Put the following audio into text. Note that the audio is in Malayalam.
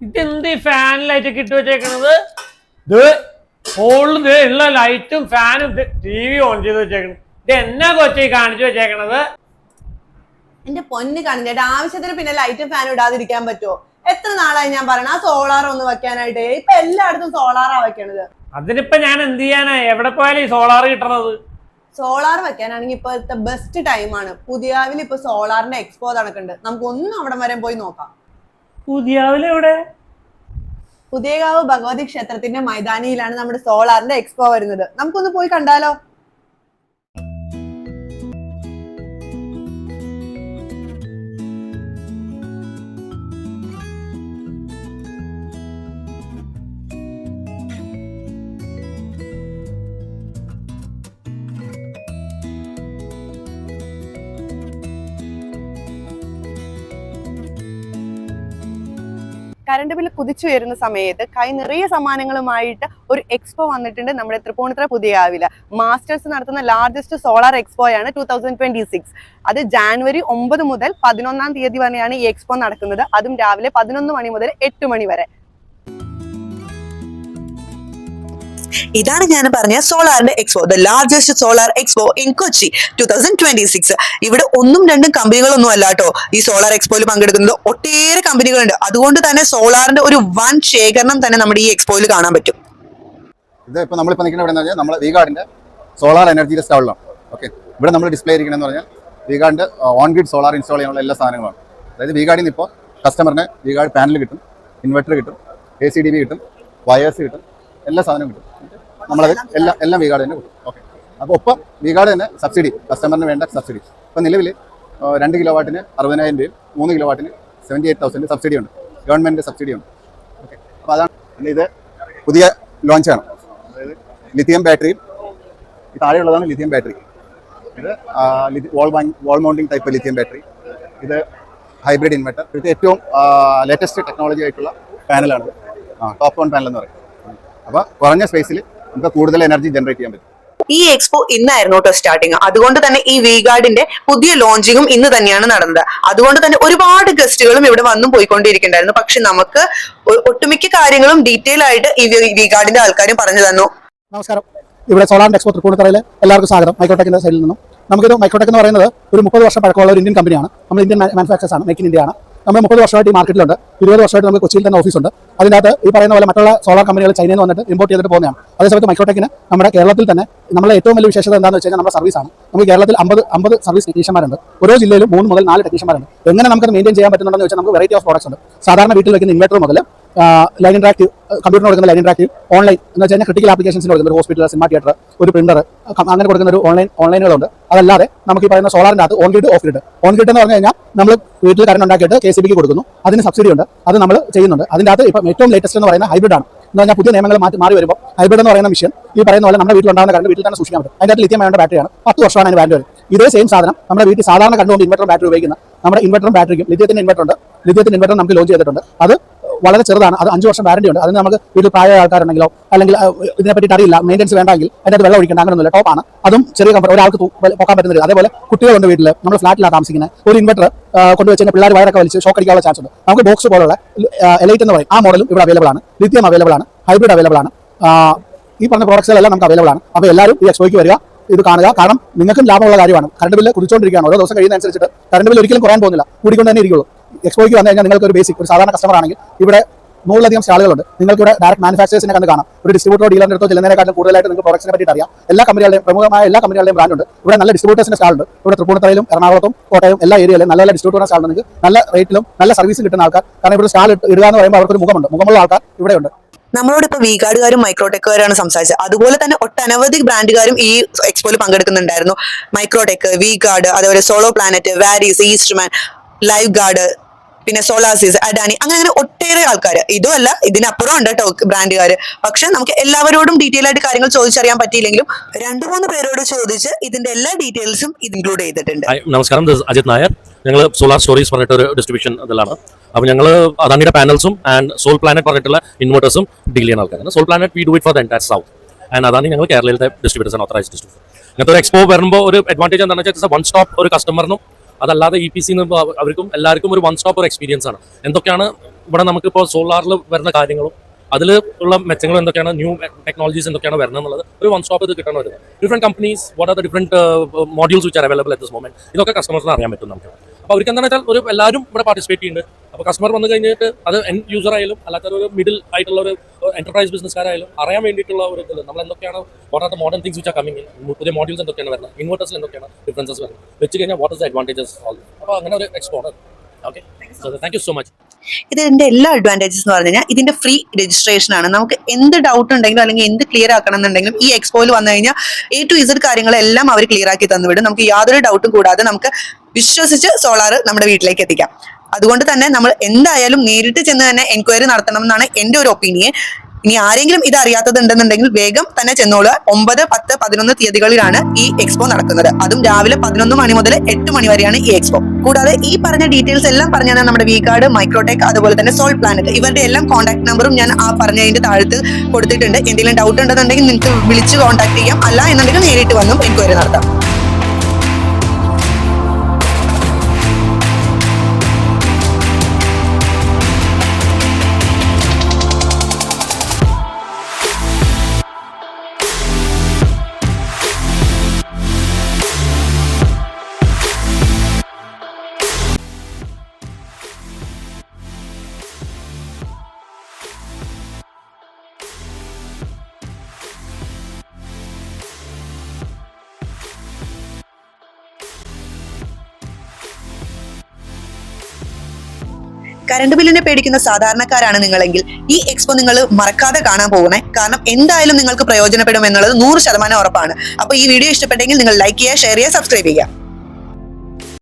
ഇതെന്ത് ഫാൻ ലൈറ്റ് ഒക്കെ ഇട്ട് വെച്ചേക്കണത്? ഇത് ഹോളിൽ ഉള്ള ലൈറ്റും ഫാനും TV ഓൺ ചെയ്ത് വെച്ചേക്കണം. ഇത് എന്നാ കൊച്ചി കാണിച്ചു വെച്ചേക്കണത്? എന്റെ പൊന്ന് കാണിച്ചേട്ടാ, ആവശ്യത്തിന് പിന്നെ ലൈറ്റും ഫാനും ഇടാതിരിക്കാൻ പറ്റുമോ? എത്ര നാളായി ഞാൻ പറയണ ആ സോളാർ ഒന്ന് വെക്കാനായിട്ട്. ഇപ്പൊ എല്ലായിടത്തും സോളാറാ വെക്കണത്. അതിനിപ്പോ ഞാൻ എന്ത് ചെയ്യാനാ? എവിടെ പോയാലും ഈ സോളാർ കിട്ടണത്? സോളാർ വെക്കാനാണെങ്കിൽ ഇപ്പോഴത്തെ ബെസ്റ്റ് ടൈമാണ്. പുതിയാവിൽ ഇപ്പൊ സോളാറിന്റെ എക്സ്പോ നടക്കുന്നുണ്ട്. നമുക്ക് ഒന്നും അവിടെ വരെ പോയി നോക്കാം. പുതിയാവിൽ എവിടെ? പുതിയകാവ് ഭഗവതി ക്ഷേത്രത്തിന്റെ മൈതാനിയിലാണ് നമ്മുടെ സോളാറിന്റെ എക്സ്പോ വരുന്നത്. നമുക്കൊന്ന് പോയി കണ്ടാലോ? കറണ്ട് ബില്ല് കുതിച്ചു വരുന്ന സമയത്ത് കൈ നിറയെ സമ്മാനങ്ങളുമായിട്ട് ഒരു എക്സ്പോ വന്നിട്ടുണ്ട് നമ്മുടെ തൃപ്പൂണിത്തുറ പുതിയാവില. മാസ്റ്റേഴ്സ് നടത്തുന്ന ലാർജസ്റ്റ് സോളാർ എക്സ്പോയാണ് 2026. അത് ജാനുവരി 9 മുതൽ 11 തീയതി വരെയാണ് ഈ എക്സ്പോ നടക്കുന്നത്. അതും രാവിലെ 11 മണി മുതൽ 8 മണി വരെ. ഇതാണ് ഞാൻ പറഞ്ഞ സോളാറിന്റെ expo, the largest solar expo in Kochi 2026. ഇവിടെ ഒന്നും രണ്ടും കമ്പനികളൊന്നും അല്ല കേട്ടോ ഈ സോളാർ എക്സ്പോയിൽ പങ്കെടുക്കുന്നത്. ഒട്ടേറെ കമ്പനികളുണ്ട്. അതുകൊണ്ട് തന്നെ സോളാറിന്റെ ഒരു വൻ ശേഖരണം തന്നെ നമ്മുടെ ഈ എക്സ്പോയിൽ കാണാൻ പറ്റും. ഇത് ഇപ്പോൾ നമ്മളിപ്പോൾ നിൽക്കുന്ന ഇവിടെ പറഞ്ഞാൽ നമ്മൾ V-Guardന്റെ സോളാർ എനർജിയുടെ സ്റ്റാളിലാണ്. ഓക്കെ, ഇവിടെ നമ്മൾ ഡിസ്പ്ലേ ഇരിക്കണമെന്ന് പറഞ്ഞാൽ V-Guardന്റെ ഓൺ ഗ്രിഡ് സോളാർ ഇൻസ്റ്റാൾ ചെയ്യാനുള്ള എല്ലാ സാധനങ്ങളാണ്. അതായത് V-Guardൽ നിന്ന് ഇപ്പോൾ കസ്റ്റമറിന് V-Guard പാനൽ കിട്ടും, ഇൻവെർട്ടർ കിട്ടും, ACDB കിട്ടും, വയേഴ്സ് കിട്ടും, എല്ലാ സാധനവും കിട്ടും. നമ്മളത് എല്ലാം V-Guard തന്നെ കിട്ടും. ഓക്കെ, അപ്പോൾ ഒപ്പം V-Guard തന്നെ സബ്സിഡി, കസ്റ്റമറിന് വേണ്ട സബ്സിഡി. ഇപ്പോൾ നിലവിൽ 2 കിലോവാട്ടിന് 60,000 രൂപയും 3 കിലോവാട്ടിന് 78,000 സബ്സിഡി ഉണ്ട്, ഗവൺമെൻറ് സബ്സിഡി ഉണ്ട്. ഓക്കെ, അപ്പോൾ അതാണ് ഇത് പുതിയ ലോഞ്ചാണ്. അതായത് ലിഥിയം ബാറ്ററിയും ഈ താഴെയുള്ളതാണ് ലിഥിയം ബാറ്ററി. ഇത് വാൾ മൗണ്ടിങ് ടൈപ്പ് ലിഥിയം ബാറ്ററി. ഇത് ഹൈബ്രിഡ് ഇൻവെർട്ടർ. ഇത് ഏറ്റവും ലേറ്റസ്റ്റ് ടെക്നോളജി ആയിട്ടുള്ള പാനലാണിത്. ടോപ്പ് 1 പാനൽ എന്ന് പറയും. അപ്പോൾ കുറഞ്ഞ സ്പേസിൽ നമുക്ക് കൂടുതൽ എനർജി ജനറേറ്റ് ചെയ്യാൻ പറ്റും. ഈ എക്സ്പോ ഇന്നായിരുന്നു കേട്ടോ സ്റ്റാർട്ടിങ്. അതുകൊണ്ട് തന്നെ ഈ V-Guardന്റെ പുതിയ ലോഞ്ചിങ്ങും ഇന്ന് തന്നെയാണ് നടന്നത്. അതുകൊണ്ട് തന്നെ ഒരുപാട് ഗസ്റ്റുകളും ഇവിടെ വന്നും പോയിക്കൊണ്ടിരിക്കുന്നുണ്ടായിരുന്നു. പക്ഷെ നമുക്ക് ഒട്ടുമിക്ക കാര്യങ്ങളും ഡീറ്റെയിൽ ആയിട്ട് ഈ V-Guardന്റെ ആൾക്കാരും പറഞ്ഞു തന്നു. നമസ്കാരം, ഇവിടെ സോളാറിന്റെ എക്സ്പോ തൃപ്പൂണിത്തുറയിൽ എല്ലാവർക്കും സ്വാഗതം. മൈക്രോടെക്കിന്റെ സൈഡിൽ നിന്നും നമുക്കിത് മൈക്രോടെക് എന്ന് പറയുന്നത് ഒരു 30 വർഷം പഴക്കമുള്ള ഒരു ഇന്ത്യൻ കമ്പനിയാണ്. നമ്മൾ ഇന്ത്യൻ മാനുഫാക്ചേഴ്സ് ആണ്, മേക്ക് ഇൻ ഇന്ത്യ ആണ്. നമ്മൾ 30 വർഷമായിട്ട് ഈ മാർക്കറ്റിലുണ്ട്. 20 വർഷമായിട്ട് നമുക്ക് കൊച്ചിയിൽ തന്നെ ഓഫീസുണ്ട്. അതിനകത്ത് ഈ പറയുന്ന പോലെ മറ്റുള്ള സോളാർ കമ്പനികൾ ചൈനയിൽ നിന്ന് വന്നിട്ട് ഇമ്പോർട്ട് ചെയ്തിട്ട് പോകുന്നതാണ്. അതേസമയത്ത് മൈക്രോടെക്കിന് നമ്മുടെ കേരളത്തിൽ തന്നെ നമ്മളെ ഏറ്റവും വലിയ വിശേഷത എന്താണെന്ന് വെച്ച് കഴിഞ്ഞാൽ നമ്മുടെ സർവീസാണ്. നമുക്ക് കേരളത്തിൽ 50 സർവീസ് ടെക്നീഷ്യന്മാരുണ്ട്. ഓരോ ജില്ലയിലും 3 മുതൽ 4 ടെക്നീഷ്യന്മാരുണ്ട്. എങ്ങനെ നമുക്കത് മെയിൻറ്റെയിൻ ചെയ്യാൻ പറ്റുന്നുണ്ടെന്ന് വെച്ചാൽ നമുക്ക് വെറൈറ്റി ഓഫ് പ്രോഡക്ട്സ് ഉണ്ട്. സാധാരണ വീട്ടിൽ വയ്ക്കുന്ന ഇൻവെർട്ടർ മുതൽ ലൈൻ ഇൻട്രാക്റ്റീവ്, കമ്പ്യൂട്ടറിന് കൊടുക്കുന്ന ലൈൻ ഇൻട്രാക്റ്റീവ്, ഓൺലൈൻ എന്ന് വെച്ച് കഴിഞ്ഞാൽ ക്രിട്ടിക്കൽ ആപ്ലിക്കേഷൻസിന് കൊടുക്കുന്ന ഒരു ഹോസ്പിറ്റൽ, സിനിമ തിയേറ്റർ, ഒരു പ്രിന്റർ, അങ്ങനെ കൊടുക്കുന്ന ഒരു ഓൺലൈനുകളുണ്ട്. അതല്ലാതെ നമുക്ക് ഈ പറയുന്ന സോളാറിൻ്റെ അകത്ത് on grid, off grid. On grid എന്ന് പറഞ്ഞു കഴിഞ്ഞാൽ നമ്മൾ വീട്ടിൽ കറണ്ട് ഉണ്ടാക്കിയിട്ട് KCBക്ക് കൊടുക്കുന്നു. അതിന് സബ്സിഡി ഉണ്ട്, അത് നമ്മൾ ചെയ്യുന്നുണ്ട്. അതിൻ്റെ അകത്ത് ഇപ്പം ഏറ്റവും ലേറ്റസ്റ്റ് എന്ന് പറയുന്ന ഹൈബ്രിഡ് ആണ്. എന്ന് പറഞ്ഞാൽ പുതിയ നിയമങ്ങൾ മാറി വരുമ്പോൾ ഹൈബ്രിഡ് എന്ന് പറയുന്ന മിഷൻ ഈ പറയുന്ന പോലെ നമ്മുടെ വീട്ടിലുണ്ടാകുന്ന കറണ്ട് വീട്ടിൽ തന്നെ സൂക്ഷിക്കാൻ പറ്റും. അതിൻ്റെ അകത്ത് ലിഥിയം അയോൺ ബാറ്ററിയാണ്. 10 വർഷമാണ് അതിന് വാറന്റി വരും. ഇതേ സെയിം സാധനം നമ്മുടെ വീട്ടിൽ സാധാരണ കണ്ടുകൊണ്ട് ഇൻവെർട്ടർ ബാറ്ററി ഉപയോഗിക്കുന്ന നമ്മുടെ ഇൻവെർട്ടറും ബാറ്ററിക്കും ലിഥിയത്തിന്റെ ഇൻവെർട്ടർ ഉണ്ട്. ലിഥിയത്തിന്റെ ഇൻവെർട്ടർ നമുക്ക് ലോഞ്ച് ചെയ്തിട്ടുണ്ട്. അത് വളരെ ചെറുതാണ്. അത് 5 വർഷം വാറന്റി ഉണ്ട്. അതിന് നമുക്ക് വീട്ടിൽ പ്രായമായ ആൾക്കാരുണ്ടെങ്കിലോ അല്ലെങ്കിൽ ഇതിനെപ്പറ്റി അറിയില്ല, മെയിൻ്റെനൻസ് വേണ്ടെങ്കിൽ അതിൻ്റെ അത് വെള്ളം ഒഴിക്കേണ്ട, അങ്ങനെയൊന്നുമില്ല. ടോപ്പാണ്. അതും ചെറിയ കംഫർട്ട്, ഒരാൾക്ക് പോകാൻ പറ്റുന്നത്. അതേപോലെ കുട്ടികളുണ്ട് വീട്ടിൽ, നമ്മൾ ഫ്ലാറ്റിലാണ് താമസിക്കുന്നത്. ഒരു ഇൻവെർട്ടർ കൊണ്ടുവച്ച് കഴിഞ്ഞാൽ പിള്ളേർ വയറൊക്കെ വലിച്ച് ഷോക്ക് അടിക്കാനുള്ള ചാൻസ് ഉണ്ട്. നമുക്ക് ബോക്സ് പോലുള്ള എലൈറ്റ് എന്ന് പറയും, ആ മോഡലും ഇവിടെ അവൈലബിൾ ആണ്. ലിഥിയം അവൈലബിൾ ആണ്, ഹൈബ്രിഡ് അവൈലബിൾ ആണ്. ഈ പറഞ്ഞ പ്രോഡക്ട്സുകളെല്ലാം നമുക്ക് അവൈലബിൾ ആണ്. അപ്പോൾ എല്ലാവരും ഈ എക്സ്പോയ്ക്ക് വരിക, ഇത് കാണുക. കാരണം നിങ്ങൾക്കും ലാഭമുള്ള കാര്യമാണ്. കറണ്ട് ബില്ല് കുതിച്ചുകൊണ്ടിരിക്കുകയാണ്. ഓരോ ദിവസം കഴിയുന്നതനുസരിച്ചിട്ട് കറണ്ട് ബില്ല് ഒരിക്കലും കുറയാൻ പോകുന്നില്ല, കൂടിക്കൊണ്ട് തന്നെ ഇരിക്കുള്ളൂ. എക്സ്പോയ്ക്ക് വന്നു കഴിഞ്ഞാൽ നിങ്ങൾക്ക് ഒരു ബേസിക്, ഒരു സാധാരണ കസ്റ്റമർ ആണെങ്കിൽ ഇവിടെ 100ലധികം സ്റ്റാളുകളുണ്ട്. നിങ്ങൾക്ക് ഇവിടെ ഡയറക്ട് മാനുഫാക്ചേഴ്സിനെ കണ്ട് കാണാം. ഒരു ഡിസ്ട്രിബ്യൂട്ടർ ഡീലറിന്റെ അടുത്തോ ചെല്ലുന്നതിനെക്കാളും കൂടുതലായിട്ട് നിങ്ങൾക്ക് പ്രോഡക്ട്സിനെ പറ്റി അറിയാം. എല്ലാ കമ്പനികളുടെയും, പ്രമുഖമായ എല്ലാ കമ്പനികളുടെയും ബ്രാൻഡ് ഉണ്ട്. ഇവിടെ നല്ല ഡിസ്ട്രിബ്യൂട്ടേഴ്സിന്റെ സ്റ്റാളുണ്ട്. ഇവിടെ തൃപ്പൂണിത്തുറയിലും എറണാകുളത്തും കോട്ടയം എല്ലാ ഏരിയയിലും നല്ല നല്ല ഡിസ്ട്രിബ്യൂട്ടർ സ്റ്റാളുണ്ട്. നിങ്ങൾക്ക് നല്ല റേറ്റിലും നല്ല സർവീസും കിട്ടുന്ന ആൾക്കാർ, കാരണം ഇവിടെ സ്റ്റാൾ ഇടുക എന്ന് പറയുമ്പോൾ അവർക്കൊരു മുഖമുണ്ട്, മുഖമുള്ള ആൾക്കാർ ഇവിടെയുണ്ട്. നമ്മളോട് ഇപ്പോൾ V-Guardകാരും മൈക്രോടെക്കുകാരാണ് സംസാരിച്ചത്. അതുപോലെ തന്നെ ഒട്ടനവധി ബ്രാൻഡുകാരും ഈ എക്സ്പോയിൽ പങ്കെടുക്കുന്നുണ്ടായിരുന്നു. മൈക്രോടെക്, V-Guard, അതേപോലെ solo planet, varies, Eastman, live guard, പിന്നെ സോളാസിസ്, അഡാനി, അങ്ങനെ ഒട്ടേറെ ആൾക്കാർ. ഇതുമല്ല, ഇതിനപ്പുറം ഉണ്ട് കേട്ടോ ബ്രാൻഡുകാർ. പക്ഷെ നമുക്ക് എല്ലാവരോടും ഡീറ്റെയിൽ ആയിട്ട് കാര്യങ്ങൾ ചോദിച്ചറിയാൻ പറ്റിയില്ലെങ്കിലും 2-3 പേരോട് ചോദിച്ച് ഇതിന്റെ എല്ലാ ഡീറ്റെയിൽസും ഇത് ഇൻക്ലൂഡ് ചെയ്തിട്ടുണ്ട്. നമസ്കാരം, അജിത് നായർ. ഞങ്ങൾ സോളാർ സ്റ്റോറീസ് പറഞ്ഞിട്ട് ഒരു ഡിസ്ട്രിബ്യൂഷൻ ഇതിലാണ്. അപ്പോൾ ഞങ്ങൾ അദാനിയുടെ പാനൽസും ആൻഡ് സോൾ പ്ലാനറ്റ് പറഞ്ഞിട്ടുള്ള ഇൻവെർട്ടേഴ്സും ഡീൽ ചെയ്യുന്ന ആൾക്കാരാണ്. Sol Planet we do it for the entire south and Adani ഞങ്ങൾ കേരളയിലത്തെ ഡിസ്ട്രിബ്യൂട്ടേഴ്സ് ആണ്, ഓത്തറൈസ്ഡ് ഡിസ്ട്രിബ്യൂട്ടർ. ഇങ്ങനത്തെ ഒരു എക്സ്പോ വരുമ്പോൾ ഒരു അഡ്വാൻറ്റേജ് എന്താണെന്ന് വെച്ചാൽ വൺ സ്റ്റോപ്പ് ഒരു കസ്റ്റമറിനും, അതല്ലാതെ EPC അവർക്കും എല്ലാവർക്കും ഒരു വൺ സ്റ്റോപ്പ് ഒരു എക്സ്പീരിയൻസ് ആണ്. എന്തൊക്കെയാണ് ഇവിടെ നമുക്കിപ്പോൾ സോളാറിൽ വരുന്ന കാര്യങ്ങളും അതിൽ ഉള്ള മെച്ചങ്ങൾ എന്തൊക്കെയാണ്, ന്യൂ ടെക്നോളജീസ് എന്തൊക്കെയാണ് വരുന്നത് എന്നുള്ളത് ഒരു വൺ സ്റ്റോപ്പ് ഇത് കിട്ടണം വരുന്നത്. Different companies, what are the different modules which are available at this moment, ഇതൊക്കെ കസ്റ്റമേഴ്സിന് അറിയാൻ പറ്റും നമുക്ക്. അപ്പോൾ അവർക്ക് എന്താണെന്ന് വെച്ചാൽ ഒരു എല്ലാവരും ഇവിടെ പാർട്ടിസിപ്പേറ്റ് ചെയ്യുന്നുണ്ട്. അപ്പോൾ കസ്റ്റമർ വന്നു കഴിഞ്ഞിട്ട് അത് എൻഡ് യൂസർ ആയാലും അല്ലാത്ത ഒരു മിഡിൽ ആയിട്ടുള്ള ഒരു എന്റർപ്രൈസ് ബിസിനസ്സുകാരായാലും അറിയാൻ വേണ്ടിയിട്ടുള്ള ഒരു ഇത് നമ്മൾ എന്തൊക്കെയാണ്, what are the modern things which are coming in, പുതിയ മോഡ്യൂൾസ് എന്തൊക്കെയാണ് വരുന്നത്, ഇൻവേർട്ടേഴ്സിൽ എന്തൊക്കെയാണ് ഡിഫറൻസസ് വരുന്നത്, വെച്ച് കഴിഞ്ഞാൽ വാട്ട് ഇസ് ദ അഡ്വാൻറ്റേജസ്. അപ്പോൾ അങ്ങനെ ഒരു എക്സ്പോണർ. Okay, so thank you so much. ഇതിന്റെ എല്ലാ അഡ്വാൻറ്റേജസ് എന്ന് പറഞ്ഞു കഴിഞ്ഞാൽ ഇതിന്റെ ഫ്രീ രജിസ്ട്രേഷൻ ആണ്. നമുക്ക് എന്ത് ഡൗട്ട് ഉണ്ടെങ്കിലും അല്ലെങ്കിൽ എന്ത് ക്ലിയർ ആക്കണം എന്നുണ്ടെങ്കിലും ഈ എക്സ്പോയിൽ വന്നു കഴിഞ്ഞാൽ A to Z കാര്യങ്ങളെല്ലാം അവർ ക്ലിയർ ആക്കി തന്നുവിടും. നമുക്ക് യാതൊരു ഡൗട്ടും കൂടാതെ നമുക്ക് വിശ്വസിച്ച് സോളാർ നമ്മുടെ വീട്ടിലേക്ക് എത്തിക്കാം. അതുകൊണ്ട് തന്നെ നമ്മൾ എന്തായാലും നേരിട്ട് ചെന്ന് തന്നെ എൻക്വയറി നടത്തണം എന്നാണ് എൻ്റെ ഒരു ഒപ്പീനിയൻ. ഇനി ആരെങ്കിലും ഇത് അറിയാത്തതുണ്ടെന്നുണ്ടെങ്കിൽ വേഗം തന്നെ ചെന്നോളുക. 9, 10, 11 തീയതികളിലാണ് ഈ എക്സ്പോ നടക്കുന്നത്. അതും രാവിലെ 11 മണി മുതൽ 8 മണി വരെയാണ് ഈ എക്സ്പോ. കൂടാതെ ഈ പറഞ്ഞ ഡീറ്റെയിൽസ് എല്ലാം പറഞ്ഞാൽ നമ്മുടെ V-Guard, മൈക്രോടെക്, അതുപോലെ തന്നെ സോൾ പ്ലാനറ്റ്, ഇവരുടെ എല്ലാം കോൺടാക്ട് നമ്പറും ഞാൻ ആ പറഞ്ഞതിന്റെ താഴത്ത് കൊടുത്തിട്ടുണ്ട്. എന്തെങ്കിലും ഡൗട്ട് ഉണ്ടെന്നുണ്ടെങ്കിൽ നിങ്ങൾക്ക് വിളിച്ച് കോൺടാക്ട് ചെയ്യാം, അല്ല എന്നുണ്ടെങ്കിൽ നേരിട്ട് വന്നും എൻക്വയറി നടത്താം. കറണ്ട് ബില്ലിനെ പേടിക്കുന്ന സാധാരണക്കാരാണ് നിങ്ങളെങ്കിൽ ഈ എക്സ്പോ നിങ്ങൾ മറക്കാതെ കാണാൻ പോകണേ. കാരണം എന്തായാലും നിങ്ങൾക്ക് പ്രയോജനപ്പെടും എന്നുള്ളത് 100% ഉറപ്പാണ്. അപ്പോൾ ഈ വീഡിയോ ഇഷ്ടപ്പെട്ടെങ്കിൽ നിങ്ങൾ ലൈക്ക് ചെയ്യുക, ഷെയർ ചെയ്യുക, സബ്സ്ക്രൈബ് ചെയ്യുക.